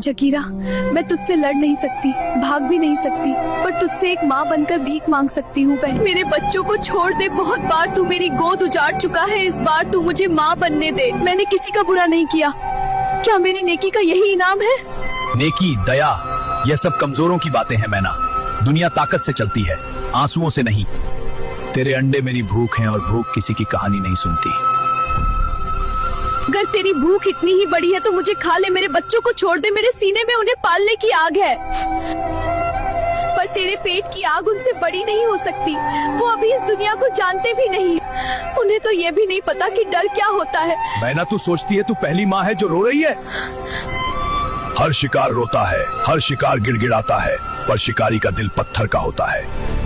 जगीरा, मैं तुझसे लड़ नहीं सकती, भाग भी नहीं सकती, पर तुझसे एक माँ बनकर भीख मांग सकती हूँ बहन। मेरे बच्चों को छोड़ दे, बहुत बार तू मेरी गोद उजाड़ चुका है, इस बार तू मुझे माँ बनने दे। मैंने किसी का बुरा नहीं किया, क्या मेरी नेकी का यही इनाम है? नेकी, दया, यह सब कमजोरों की बातें हैं मैना। दुनिया ताकत से चलती है, आंसुओं से नहीं। तेरे अंडे मेरी भूख है और भूख किसी की कहानी नहीं सुनती। अगर तेरी भूख इतनी ही बड़ी है तो मुझे खा ले, मेरे बच्चों को छोड़ दे, मेरे सीने में उन्हें पालने की आग है। पर तेरे पेट की आग उनसे बड़ी नहीं हो सकती, वो अभी इस दुनिया को जानते भी नहीं, उन्हें तो ये भी नहीं पता कि डर क्या होता है। मैना, तू सोचती है तू पहली माँ है जो रो रही है? हर शिकार रोता है, हर शिकार गिड़गिड़ाता है, पर शिकारी का दिल पत्थर का होता है।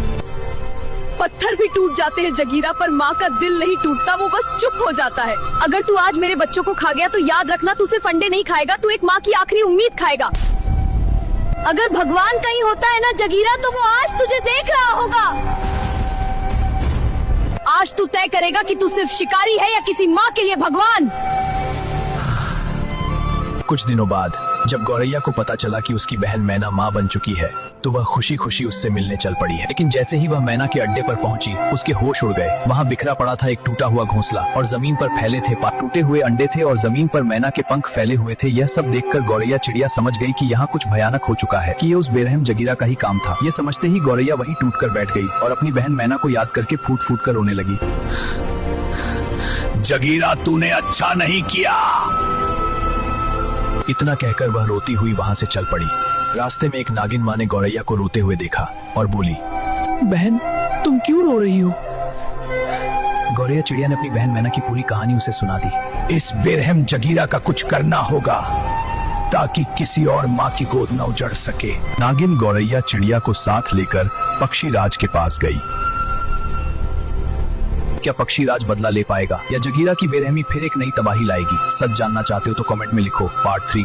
पत्थर भी टूट जाते हैं जगीरा, पर माँ का दिल नहीं टूटता, वो बस चुप हो जाता है। अगर तू आज मेरे बच्चों को खा गया तो याद रखना, तू सिर्फ अंडे नहीं खाएगा, तू एक माँ की आखिरी उम्मीद खाएगा। अगर भगवान कहीं होता है ना जगीरा, तो वो आज तुझे देख रहा होगा। आज तू तय करेगा कि तू सिर्फ शिकारी है या किसी माँ के लिए भगवान। कुछ दिनों बाद जब गौरैया को पता चला कि उसकी बहन मैना माँ बन चुकी है, तो वह खुशी खुशी उससे मिलने चल पड़ी है। लेकिन जैसे ही वह मैना के अड्डे पर पहुंची, उसके होश उड़ गए। वहाँ बिखरा पड़ा था एक टूटा हुआ घोंसला और जमीन पर फैले थे टूटे हुए अंडे थे और जमीन पर मैना के पंख फैले हुए थे। यह सब देखकर गौरैया चिड़िया समझ गई कि यहाँ कुछ भयानक हो चुका है, कि ये उस बेरहम जगीरा का ही काम था। ये समझते ही गौरैया वहीं टूट कर बैठ गई और अपनी बहन मैना को याद करके फूट फूट कर रोने लगी। जगीरा, तूने अच्छा नहीं किया। इतना कहकर वह रोती हुई वहाँ से चल पड़ी। रास्ते में एक नागिन माँ ने गौरैया को रोते हुए देखा और बोली, बहन, तुम क्यों रो रही हो? गौरैया चिड़िया ने अपनी बहन मैना की पूरी कहानी उसे सुना दी। इस बेरहम जगीरा का कुछ करना होगा ताकि किसी और माँ की गोद न उजड़ सके। नागिन गौरैया चिड़िया को साथ लेकर पक्षी राज के पास गई। क्या पक्षी राज बदला ले पाएगा या जगीरा की बेरहमी फिर एक नई तबाही लाएगी? सच जानना चाहते हो तो कमेंट में लिखो। पार्ट 3